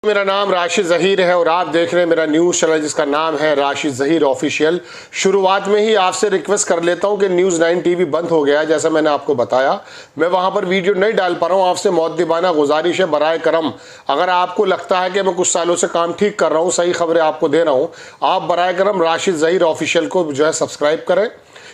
मेरा नाम राशिद ज़हीर है और आप देख रहे हैं मेरा न्यूज़ चैनल जिसका नाम है राशिद ज़हीर ऑफिशियल। शुरुआत में ही आपसे रिक्वेस्ट कर लेता हूं कि न्यूज़ 9 टीवी बंद हो गया है, जैसा मैंने आपको बताया। मैं वहां पर वीडियो नहीं डाल पा रहा हूं। आपसे मुअद्दिबाना गुजारिश है, बराए करम अगर आपको लगता है कि मैं कुछ सालों से काम ठीक कर रहा हूँ, सही खबरें आपको दे रहा हूँ, आप बराए करम राशिद ज़हीर ऑफिशियल को जो है सब्सक्राइब करें,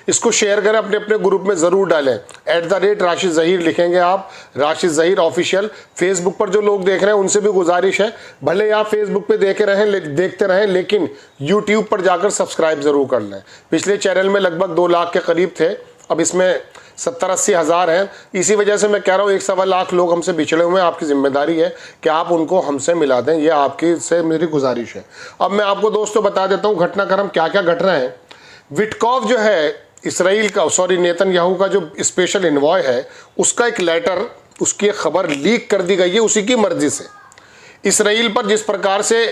इसको शेयर करें, अपने अपने ग्रुप में ज़रूर डालें। @राशिद ज़हीर लिखेंगे आप, राशिद ज़हीर ऑफिशियल। फेसबुक पर जो लोग देख रहे हैं उनसे भी गुजारिश है, भले आप फेसबुक पे देखते रहें लेकिन यूट्यूब पर जाकर सब्सक्राइब ज़रूर कर लें। पिछले चैनल में लगभग 2 लाख के करीब थे, अब इसमें 70-80 हज़ार हैं। इसी वजह से मैं कह रहा हूँ 1-1.25 लाख लोग हमसे बिछड़े हुए हैं। आपकी जिम्मेदारी है कि आप उनको हमसे मिला दें, ये आपकी से मेरी गुजारिश है। अब मैं आपको दोस्तों बता देता हूँ घटनाक्रम क्या क्या घट रहे हैं। विटकॉफ जो है इसराइल का नेतन्याहू का जो स्पेशल इन्वॉय है, उसका एक लेटर, उसकी एक खबर लीक कर दी गई है उसी की मर्जी से। इसराइल पर जिस प्रकार से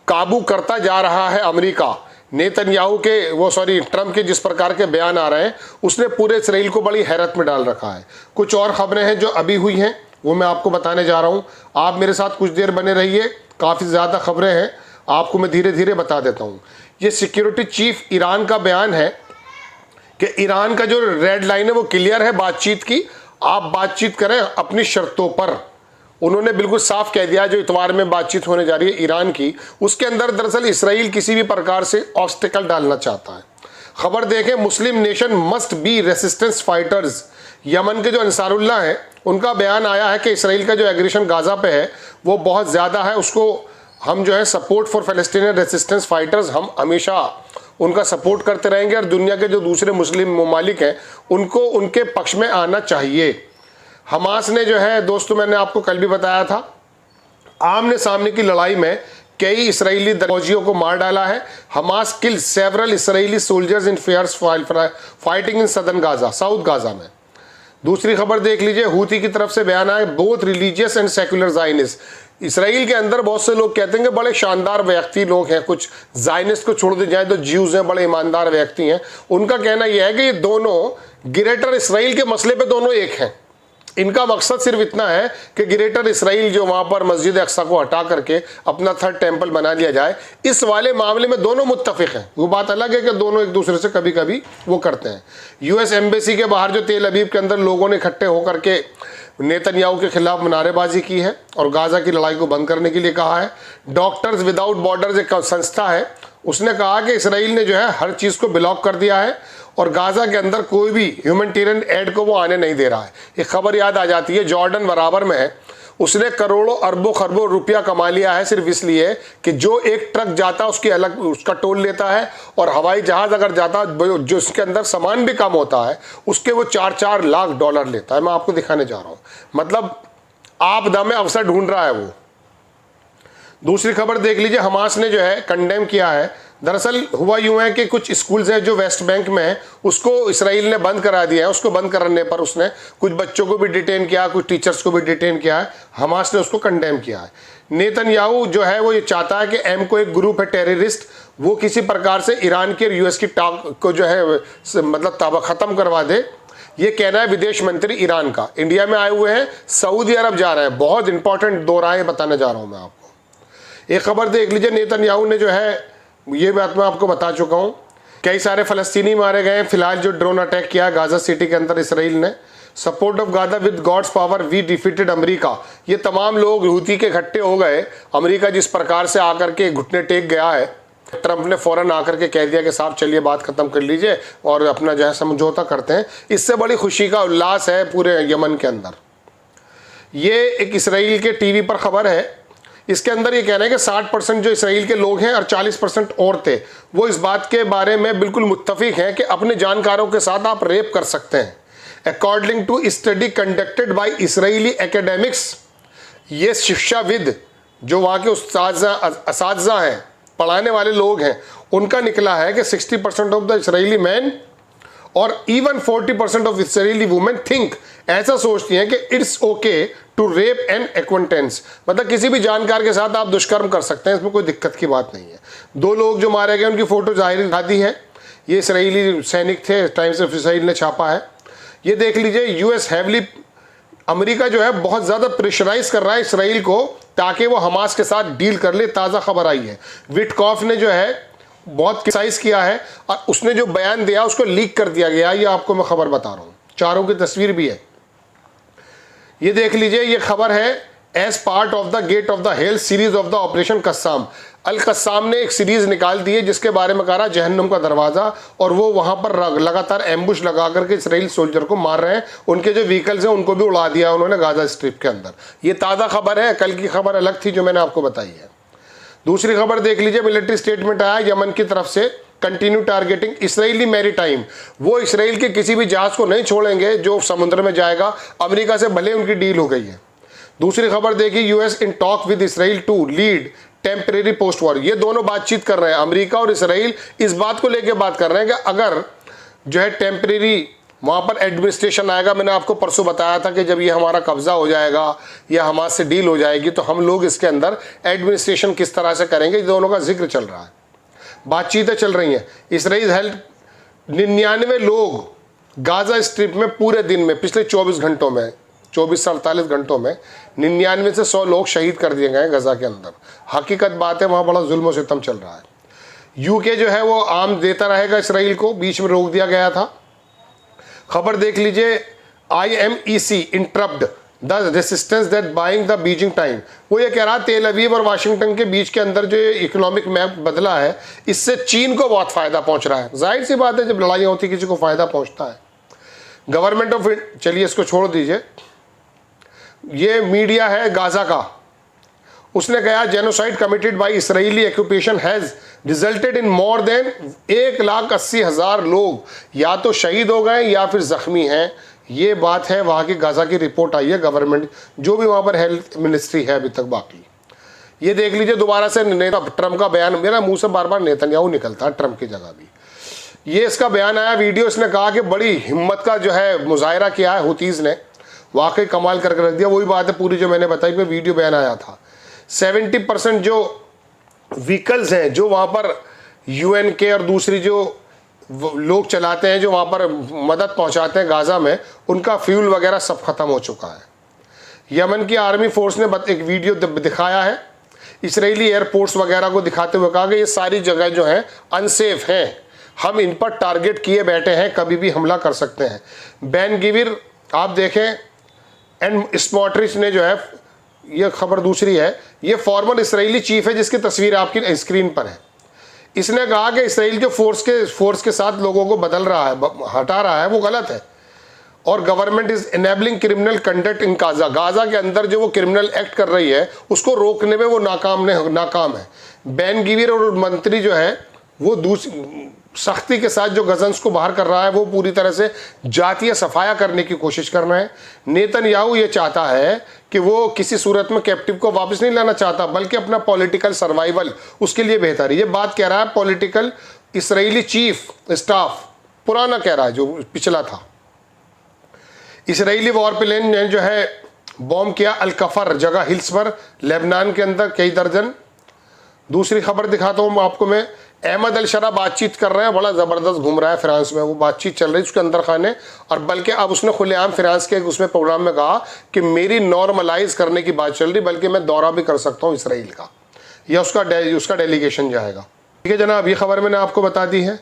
काबू करता जा रहा है अमेरिका, नेतन्याहू के ट्रंप के जिस प्रकार के बयान आ रहे हैं, उसने पूरे इसराइल को बड़ी हैरत में डाल रखा है। कुछ और खबरें हैं जो अभी हुई हैं, वो मैं आपको बताने जा रहा हूँ। आप मेरे साथ कुछ देर बने रहिए, काफ़ी ज़्यादा खबरें हैं, आपको मैं धीरे धीरे बता देता हूँ। ये सिक्योरिटी चीफ ईरान का बयान है कि ईरान का जो रेड लाइन है वो क्लियर है बातचीत की, आप बातचीत करें अपनी शर्तों पर। उन्होंने बिल्कुल साफ कह दिया, जो इतवार में बातचीत होने जा रही है ईरान की, उसके अंदर दरअसल इसराइल किसी भी प्रकार से ऑब्स्टिकल डालना चाहता है। खबर देखें, Muslim nation must be resistance fighters. Yemen के जो अंसारुल्लाह हैं उनका बयान आया है कि इसराइल का जो एग्रेशन गाजा पे है वो बहुत ज़्यादा है, उसको हम जो है सपोर्ट फॉर फलस्तीनियन रेसिस्टेंस फाइटर्स, हम हमेशा उनका सपोर्ट करते रहेंगे और दुनिया के जो दूसरे मुस्लिम ममालिक हैं उनको उनके पक्ष में आना चाहिए। हमास ने जो है दोस्तों, मैंने आपको कल भी बताया था, आमने सामने की लड़ाई में कई इसराइली फौजियों को मार डाला है। Hamas kill several Israeli soldiers in fierce fighting in southern Gaza, south Gaza में। दूसरी खबर देख लीजिए, हूती की तरफ से बयान आया, both religious and secular Zionist. Israel के अंदर बहुत से लोग कहते हैं कि बड़े शानदार व्यक्ति लोग हैं, कुछ ज़ायनिस्ट को छोड़ दे जाए तो ज्यूज़ हैं, बड़े ईमानदार व्यक्ति हैं। उनका कहना यह है कि ये दोनों ग्रेटर इसराइल के मसले पे दोनों एक हैं। इनका मकसद सिर्फ इतना है कि ग्रेटर इसराइल जो वहाँ पर मस्जिद अक्सा को हटा करके अपना 3rd टेम्पल बना लिया जाए, इस वाले मामले में दोनों मुत्तफिक हैं। वो बात अलग है कि दोनों एक दूसरे से कभी कभी वो करते हैं। यूएस एम्बेसी के बाहर जो तेल अवीव के अंदर लोगों ने इकट्ठे होकर के नेतन्याहू के खिलाफ नारेबाजी की है और गाजा की लड़ाई को बंद करने के लिए कहा है। डॉक्टर्स विदाउट बॉर्डर्स एक संस्था है, उसने कहा कि इसराइल ने जो है हर चीज़ को ब्लॉक कर दिया है और गाजा के अंदर कोई भी ह्यूमैनिटेरियन एड को वो आने नहीं दे रहा है। एक खबर याद आ जाती है, जॉर्डन बराबर में है, उसने करोड़ों अरबों खरबों रुपया कमा लिया है सिर्फ इसलिए कि जो एक ट्रक जाता है उसकी अलग उसका टोल लेता है, और हवाई जहाज़ अगर जाता है जो उसके अंदर सामान भी कम होता है उसके वो 4-4 लाख डॉलर लेता है। मैं आपको दिखाने जा रहा हूँ, मतलब आपदा में अवसर ढूंढ रहा है वो। दूसरी खबर देख लीजिए, हमास ने जो है कंडेम किया है। दरअसल हुआ यूं है कि कुछ स्कूल्स हैं जो वेस्ट बैंक में है, उसको इसराइल ने बंद करा दिया है। उसको बंद करने पर उसने कुछ बच्चों को भी डिटेन किया, कुछ टीचर्स को भी डिटेन किया है। हमास ने उसको कंडेम किया है। नेतन्याहू जो है वो ये चाहता है कि एम को एक ग्रुप है टेररिस्ट, वो किसी प्रकार से ईरान की और यूएस की टाक को जो है मतलब ख़त्म करवा दे। ये कहना है विदेश मंत्री ईरान का। इंडिया में आए हुए हैं, सऊदी अरब जा रहे हैं। बहुत इंपॉर्टेंट 2 राहें बताने जा रहा हूँ मैं आपको। एक खबर देख लीजिए, नेतन्याहू ने जो है, ये बात मैं आपको बता चुका हूँ, कई सारे फ़लस्तीनी मारे गए। फिलहाल जो ड्रोन अटैक किया गाजा सिटी के अंदर इसराइल ने, support of Gaza with God's power we defeated America. ये तमाम लोग हूती के इकट्ठे हो गए। अमेरिका जिस प्रकार से आकर के घुटने टेक गया है, ट्रंप ने फ़ौरन आकर के कह दिया कि साहब चलिए बात ख़त्म कर लीजिए और अपना जो है समझौता करते हैं। इससे बड़ी खुशी का उल्लास है पूरे यमन के अंदर। ये एक इसराइल के टीवी पर खबर है, इसके अंदर ये कहना है कि 60% जो इसराइल के लोग हैं और 40% औरतें, वो इस बात के बारे में बिल्कुल मुत्तफिक हैं कि अपने जानकारों के साथ आप रेप कर सकते हैं। According to study conducted by Israeli academics, ये शिक्षाविद जो वहाँ के असातिज़ा हैं, पढ़ाने वाले लोग हैं, उनका निकला है कि 60% ऑफ द इसराइली मैन और even 40% of Israeli women think, ऐसा सोचती हैं कि it's okay to rape an acquaintance, मतलब किसी भी जानकार के साथ आप दुष्कर्म कर सकते हैं, इसमें कोई दिक्कत की बात नहीं है। 2 लोग जो मारे गए उनकी फ़ोटो जाहिर दिखाती है, ये इसराइली सैनिक थे, टाइम्स ऑफ इसराइल ने छापा है। ये देख लीजिए, यूएस हैवली, अमेरिका जो है बहुत ज़्यादा प्रेशराइज कर रहा है इसराइल को ताकि वो हमास के साथ डील कर ले। ताज़ा खबर आई है, विटकॉफ ने जो है बहुत क्रिटिसाइज किया है और उसने जो बयान दिया उसको लीक कर दिया गया। ये आपको मैं खबर बता रहा हूँ, चारों की तस्वीर भी है, ये देख लीजिए। ये खबर है as part of the gate of the hell series of the operation Qassam. Al Qassam ने एक सीरीज निकाल दी है जिसके बारे में कह रहा जहन्नुम का दरवाजा, और वो वहां पर लगातार एम्बुश लगा करके इसराइल सोल्जर को मार रहे हैं। उनके जो व्हीकल्स हैं उनको भी उड़ा दिया उन्होंने गाजा स्ट्रिप के अंदर। ये ताज़ा खबर है, कल की खबर अलग थी जो मैंने आपको बताई है। दूसरी खबर देख लीजिए, मिलिट्री स्टेटमेंट आया यमन की तरफ से, कंटिन्यू टारगेटिंग इसराइली मैरीटाइम। वो इसराइल के किसी भी जहाज को नहीं छोड़ेंगे जो समुद्र में जाएगा, अमेरिका से भले उनकी डील हो गई है। दूसरी खबर देखिए, US in talk with Israel to lead temporary post war. ये दोनों बातचीत कर रहे हैं, अमेरिका और इसराइल इस बात को लेकर बात कर रहे हैं कि अगर जो है टेम्परेरी वहाँ पर एडमिनिस्ट्रेशन आएगा। मैंने आपको परसों बताया था कि जब ये हमारा कब्जा हो जाएगा या हमारे से डील हो जाएगी तो हम लोग इसके अंदर एडमिनिस्ट्रेशन किस तरह से करेंगे, दोनों का जिक्र चल रहा है, बातचीतें चल रही हैं। इसराइल हेल्प 99 लोग गाजा स्ट्रिप में पूरे दिन में पिछले 24 घंटों में 24 से 48 घंटों में 99 से 100 लोग शहीद कर दिए गए गजा के अंदर। हकीकत बात है, वहाँ बड़ा जुल्म सितम चल रहा है। यूके जो है वो आर्म देता रहेगा इसराइल को, बीच में रोक दिया गया था। खबर देख लीजिए, IMEC interrupt the resistance that buying the Beijing time. वो ये कह रहा तेल अवीव और वाशिंगटन के बीच के अंदर जो इकोनॉमिक मैप बदला है इससे चीन को बहुत फ़ायदा पहुंच रहा है। जाहिर सी बात है, जब लड़ाइयाँ होती किसी को फ़ायदा पहुंचता है। गवर्नमेंट ऑफ, चलिए इसको छोड़ दीजिए, ये मीडिया है गाजा का, उसने कहा genocide committed by Israeli occupation has resulted in more than 1,80,000 लोग या तो शहीद हो गए या फिर जख्मी हैं। ये बात है, वहाँ की गाजा की रिपोर्ट आई है, गवर्नमेंट जो भी वहाँ पर हेल्थ मिनिस्ट्री है अभी तक बाकी। ये देख लीजिए दोबारा से ट्रम्प का बयान, मेरा मुंह से बार बार नेतन्याहू निकलता है ट्रम्प की जगह भी। ये इसका बयान आया वीडियो, इसने कहा कि बड़ी हिम्मत का जो है मुजाहिरा किया है हुतीज़ ने, वाकई कमाल करके रख दिया। वही बात है पूरी जो मैंने बताई, मैं वीडियो बयान आया था। 70% जो व्हीकल्स हैं जो वहाँ पर UN के और दूसरी जो लोग चलाते हैं जो वहाँ पर मदद पहुँचाते हैं गाज़ा में, उनका फ्यूल वगैरह सब ख़त्म हो चुका है। यमन की आर्मी फोर्स ने एक वीडियो दिखाया है, इसराइली एयरपोर्ट्स वगैरह को दिखाते हुए कहा कि ये सारी जगह जो हैं अनसेफ हैं, हम इन पर टारगेट किए बैठे हैं, कभी भी हमला कर सकते हैं। बेन गिविर आप देखें एंड स्मोट्रिच ने जो है, ये खबर दूसरी है, ये फॉर्मर इसराइली चीफ है जिसकी तस्वीर आपकी स्क्रीन पर है। इसने कहा कि इसराइल के फोर्स के साथ लोगों को बदल रहा है, हटा रहा है, वो गलत है। और government is enabling criminal conduct in Gaza. Gaza के अंदर जो वो क्रिमिनल एक्ट कर रही है उसको रोकने में वो नाकाम है। बेन गिविर और मंत्री जो है वो सख्ती के साथ जो गजन्स को बाहर कर रहा है, वो पूरी तरह से जातीय सफाया करने की कोशिश कर रहे हैं। नेतन्याहू ये चाहता है कि वो किसी सूरत में कैप्टिव को वापस नहीं लाना चाहता, बल्कि अपना पॉलिटिकल सर्वाइवल उसके लिए बेहतर है। ये बात कह रहा है पॉलिटिकल इसराइली चीफ स्टाफ, पुराना कह रहा है जो पिछला था। इसराइली वॉर प्लेन ने जो है बॉम्ब किया अल-कफर जगह हिल्स पर, लेबनान के अंदर कई दर्जन। दूसरी खबर दिखाता हूँ आपको मैं, अहमद अल-शरा बातचीत कर रहे हैं, बड़ा ज़बरदस्त घूम रहा है फ्रांस में, वो बातचीत चल रही है उसके अंदर खाने, और बल्कि अब उसने खुलेआम फ्रांस के उसमें प्रोग्राम में कहा कि मेरी नॉर्मलाइज करने की बात चल रही, बल्कि मैं दौरा भी कर सकता हूँ इसराइल का, या उसका डेलीगेशन जाएगा। ठीक है जनाब, ये खबर मैंने आपको बता दी है,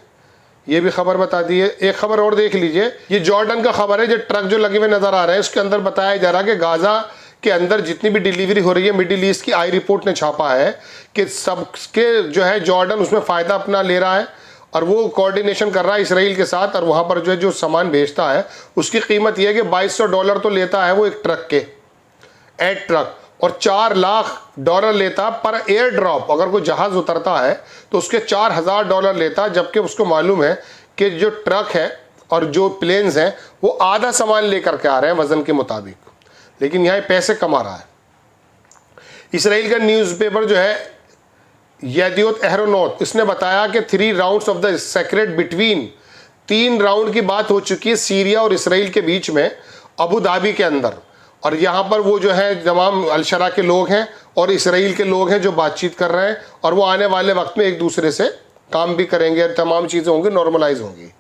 ये भी खबर बता दी है। एक खबर और देख लीजिए, ये जॉर्डन का खबर है, जो ट्रक जो लगे हुए नज़र आ रहे हैं उसके अंदर बताया जा रहा है कि गाज़ा के अंदर जितनी भी डिलीवरी हो रही है, मिडिल ईस्ट की आई रिपोर्ट ने छापा है कि सबके जो है जॉर्डन उसमें फ़ायदा अपना ले रहा है और वो कोऑर्डिनेशन कर रहा है इसराइल के साथ, और वहाँ पर जो है जो सामान भेजता है उसकी कीमत यह है कि $2200 तो लेता है वो एक ट्रक के एड ट्रक, और $4 लाख लेता पर एयर ड्रॉप। अगर कोई जहाज़ उतरता है तो उसके $4000 लेता, जबकि उसको मालूम है कि जो ट्रक है और जो प्लेन्स हैं वो आधा सामान लेकर के आ रहे हैं वज़न के मुताबिक, लेकिन यहाँ पैसे कमा रहा है। इसराइल का न्यूज़पेपर जो है येदियोत एहरोनोट, इसने बताया कि 3 rounds of the secret between, 3 round की बात हो चुकी है सीरिया और इसराइल के बीच में अबू धाबी के अंदर, और यहाँ पर वो जो है तमाम अल-शरा के लोग हैं और इसराइल के लोग हैं जो बातचीत कर रहे हैं, और वो आने वाले वक्त में एक दूसरे से काम भी करेंगे, तमाम चीज़ें होंगी, नॉर्मलाइज होंगी।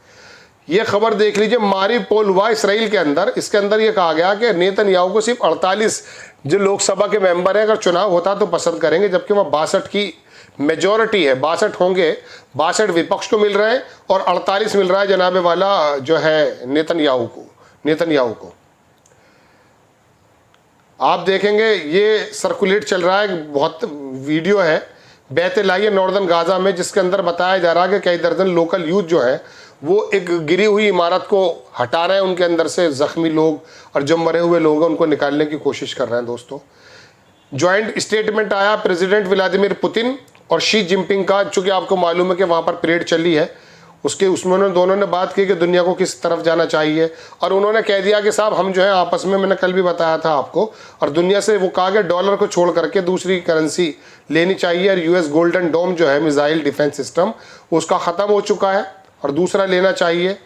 ये खबर देख लीजिए, मारी पोल हुआ इसराइल के अंदर, इसके अंदर ये कहा गया कि नेतन्याहू को सिर्फ 48 जो लोकसभा के मेंबर हैं अगर चुनाव होता तो पसंद करेंगे, जबकि वह 62 की मेजॉरिटी है, 62 होंगे, 62 विपक्ष को मिल रहे हैं और 48 मिल रहा है जनाबे वाला जो है नेतन्याहू को। आप देखेंगे ये सर्कुलेट चल रहा है, बहुत वीडियो है बैतलाई है नॉर्दर्न गाजा में, जिसके अंदर बताया जा रहा है कि कई दर्जन लोकल यूथ जो है वो एक गिरी हुई इमारत को हटा रहे हैं, उनके अंदर से जख्मी लोग और जो मरे हुए लोग हैं उनको निकालने की कोशिश कर रहे हैं। दोस्तों, ज्वाइंट स्टेटमेंट आया प्रेसिडेंट व्लादिमीर पुतिन और शी जिनपिंग का, चूंकि आपको मालूम है कि वहाँ पर परेड चली है, उसमें दोनों ने बात की कि दुनिया को किस तरफ जाना चाहिए, और उन्होंने कह दिया कि साहब हम जो है आपस में, मैंने कल भी बताया था आपको, और दुनिया से वो कहा कि डॉलर को छोड़ करके दूसरी करेंसी लेनी चाहिए, और यूएस गोल्डन डोम जो है मिसाइल डिफेंस सिस्टम उसका ख़त्म हो चुका है और दूसरा लेना चाहिए।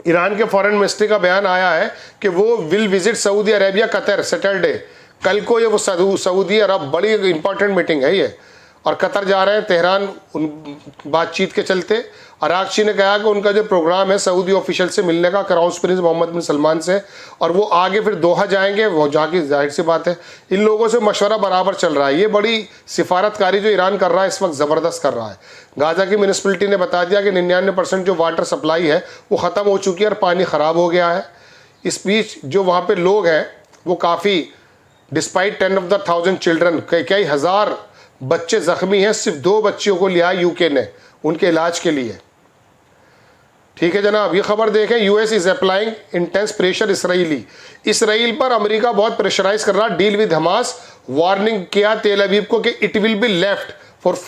ईरान के फॉरेन मिनिस्ट्री का बयान आया है कि वो will visit Saudi Arabia Qatar Saturday, कल को ये वो सऊदी अरब, बड़ी इंपॉर्टेंट मीटिंग है ये, और कतर जा रहे हैं तेहरान उन बातचीत के चलते। अरागची ने कहा कि उनका जो प्रोग्राम है सऊदी ऑफिशियल से मिलने का, क्राउन प्रिंस मोहम्मद बिन सलमान से, और वो आगे फिर दोहा जाएंगे, वो जाके जाहिर सी बात है इन लोगों से मशवरा बराबर चल रहा है। ये बड़ी सिफारतकारी जो ईरान कर रहा है इस वक्त ज़बरदस्त कर रहा है। गाज़ा की म्यूनिसिपलिटी ने बता दिया कि 99% जो वाटर सप्लाई है वो ख़त्म हो चुकी है और पानी ख़राब हो गया है। इस बीच जो वहाँ पर लोग हैं वो काफ़ी, डिस्पाइट 10 of the 1000 चिल्ड्रन, कई हज़ार बच्चे जख्मी हैं, सिर्फ 2 बच्चियों को लिया यूके ने उनके इलाज के लिए। ठीक है जनाब, ये खबर देखें, US is applying intense pressure Israel पर अमेरिका बहुत प्रेशराइज कर रहा, डील विद हमास, वार्निंग किया तेल अवीव को कि it will be left for,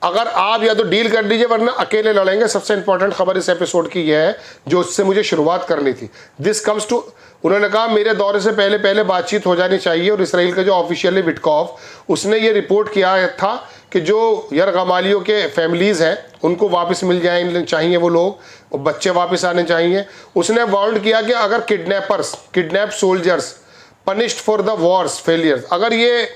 अगर आप या तो डील कर लीजिए वरना अकेले लड़ेंगे। सबसे इंपॉर्टेंट खबर इस एपिसोड की यह है जो उससे मुझे शुरुआत करनी थी। दिस कम्स टू, उन्होंने कहा मेरे दौरे से पहले बातचीत हो जानी चाहिए, और इसराइल का जो ऑफिशियली विटकॉफ उसने ये रिपोर्ट किया था कि जो यरगमालियों के फैमिलीज़ हैं उनको वापस मिल जाए चाहिए, वो लोग, और बच्चे वापस आने चाहिए। उसने वार्न किया कि अगर kidnap soldiers punished for the Wars failures, अगर ये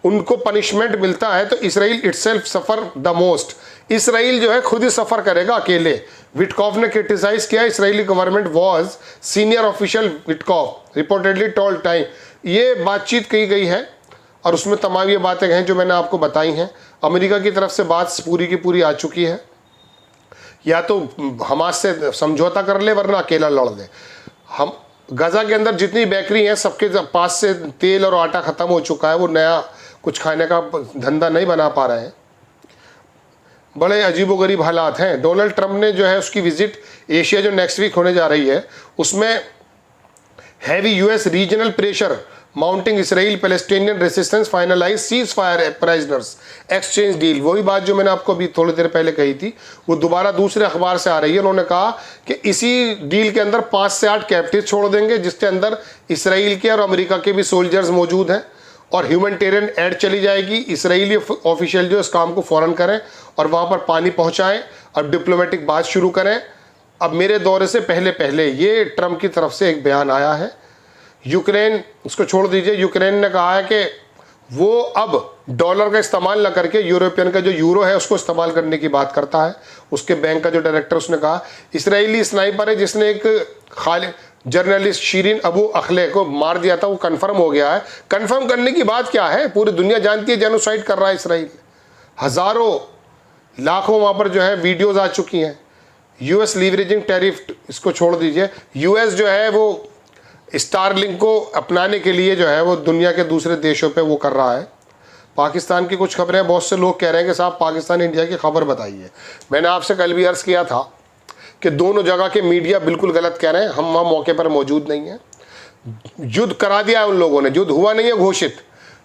उनको पनिशमेंट मिलता है तो Israel itself suffer the most, Israel जो है खुद ही सफ़र करेगा अकेले। विटकॉफ ने क्रिटिसाइज किया Israeli government was, senior official Witkoff reportedly told time, ये बातचीत की गई है और उसमें तमाम ये बातें हैं जो मैंने आपको बताई हैं। अमेरिका की तरफ से बात पूरी की पूरी आ चुकी है, या तो हमास से समझौता कर ले वरना अकेला लड़ ले। हम गजा के अंदर जितनी बेकरी हैं सबके पास से तेल और आटा ख़त्म हो चुका है, वो नया कुछ खाने का धंधा नहीं बना पा रहे हैं। बड़े अजीबोगरीब हालात हैं। डोनाल्ड ट्रंप ने जो है उसकी विजिट एशिया जो नेक्स्ट वीक होने जा रही है उसमें heavy US regional pressure mounting, Israel Palestinian resistance finalize ceasefire prisoners exchange deal, वही बात जो मैंने आपको अभी थोड़ी देर पहले कही थी वो दोबारा दूसरे अखबार से आ रही है। उन्होंने कहा कि इसी डील के अंदर 5 से 8 कैप्टिव छोड़ देंगे जिसके अंदर इसराइल के और अमेरिका के भी सोल्जर्स मौजूद हैं, और ह्यूमैनिटेरियन एड चली जाएगी। इसराइली ऑफिशियल जो इस काम को फ़ौरन करें और वहाँ पर पानी पहुँचाएँ और डिप्लोमेटिक बात शुरू करें। अब मेरे दौरे से पहले ये ट्रंप की तरफ से एक बयान आया है। यूक्रेन, उसको छोड़ दीजिए, यूक्रेन ने कहा है कि वो अब डॉलर का इस्तेमाल न करके यूरोपियन का जो यूरो है उसको इस्तेमाल करने की बात करता है। उसके बैंक का जो डायरेक्टर उसने कहा इसराइली स्नाइपर है जिसने एक जर्नलिस्ट शीरीन अबू अखले को मार दिया था, वो कंफर्म हो गया है। कंफर्म करने की बात क्या है, पूरी दुनिया जानती है जेनोसाइड कर रहा है इसराइल। हज़ारों लाखों वहाँ पर जो है वीडियोज़ आ चुकी हैं। यूएस लीवरेजिंग टैरिफ, इसको छोड़ दीजिए, यूएस जो है वो स्टारलिंक को अपनाने के लिए जो है वो दुनिया के दूसरे देशों पे वो कर रहा है। पाकिस्तान की कुछ खबरें, बहुत से लोग कह रहे हैं कि साहब पाकिस्तान इंडिया की खबर बताइए। मैंने आपसे कल भी अर्ज़ किया था कि दोनों जगह के मीडिया बिल्कुल गलत कह रहे हैं, हम वहाँ मौके पर मौजूद नहीं हैं। युद्ध करा दिया है उन लोगों ने, युद्ध हुआ नहीं है घोषित,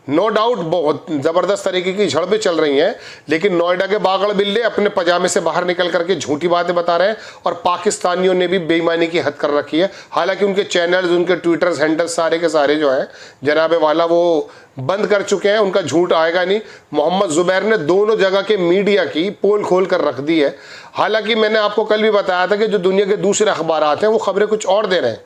नो डाउट बहुत ज़बरदस्त तरीके की झड़पें चल रही हैं, लेकिन नोएडा के बागड़ बिल्ले अपने पजामे से बाहर निकल करके झूठी बातें बता रहे हैं, और पाकिस्तानियों ने भी बेईमानी की हद कर रखी है। हालांकि उनके चैनल्स, उनके ट्विटर्स हैंडल्स सारे के सारे जो हैं जनाबे वाला वो बंद कर चुके हैं, उनका झूठ आएगा नहीं। मोहम्मद जुबैर ने दोनों जगह के मीडिया की पोल खोल कर रख दी है। हालांकि मैंने आपको कल भी बताया था कि जो दुनिया के दूसरे अखबारात हैं वो खबरें कुछ और दे रहे हैं।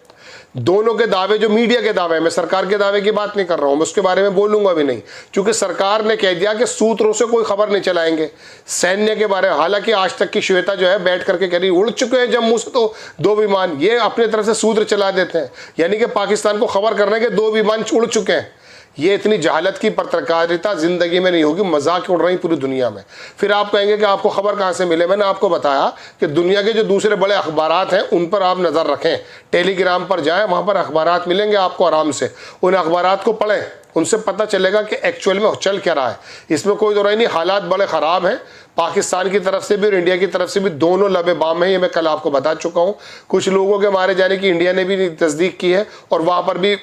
दोनों के दावे, जो मीडिया के दावे, मैं सरकार के दावे की बात नहीं कर रहा हूं, मैं उसके बारे में बोलूंगा भी नहीं, क्योंकि सरकार ने कह दिया कि सूत्रों से कोई खबर नहीं चलाएंगे सैन्य के बारे में। हालांकि आज तक की श्वेता जो है बैठ करके कह रही उड़ चुके हैं जम्मू से तो 2 विमान, ये अपने तरफ से सूत्र चला देते हैं, यानी कि पाकिस्तान को खबर करना है कि 2 विमान उड़ चुके हैं। ये इतनी जहालत की पत्रकारिता ज़िंदगी में नहीं होगी, मजाक उड़ रही पूरी दुनिया में। फिर आप कहेंगे कि आपको खबर कहाँ से मिले। मैंने आपको बताया कि दुनिया के जो दूसरे बड़े अखबारात हैं उन पर आप नज़र रखें, टेलीग्राम पर जाएं, वहाँ पर अखबारात मिलेंगे आपको आराम से, उन अखबारात को पढ़ें, उनसे पता चलेगा कि एक्चुअल में चल क्या रहा है। इसमें कोई दो राय नहीं, हालात बड़े ख़राब हैं, पाकिस्तान की तरफ से भी और इंडिया की तरफ से भी, दोनों लबे बाम हैं। ये मैं कल आपको बता चुका हूँ। कुछ लोगों के मारे जाने की इंडिया ने भी तस्दीक की है और वहाँ पर भी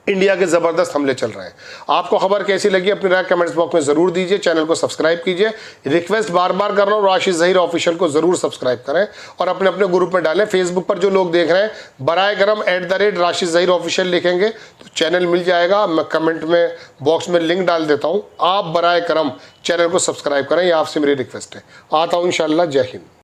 इंडिया के ज़बरदस्त हमले चल रहे हैं। आपको खबर कैसी लगी अपनी राय कमेंट्स बॉक्स में ज़रूर दीजिए, चैनल को सब्सक्राइब कीजिए। रिक्वेस्ट बार बार कर रहा हूँ, राशिद ज़हीर ऑफिशियल को ज़रूर सब्सक्राइब करें और अपने अपने ग्रुप में डालें। फेसबुक पर जो लोग देख रहे हैं, बराए करम @ राशिद ज़हीर ऑफिशियल लिखेंगे तो चैनल मिल जाएगा। मैं कमेंट में बॉक्स में लिंक डाल देता हूँ, आप बराए करम चैनल को सब्सक्राइब करें, ये आपसे मेरी रिक्वेस्ट है। आता हूँ इंशाल्लाह। जय हिंद।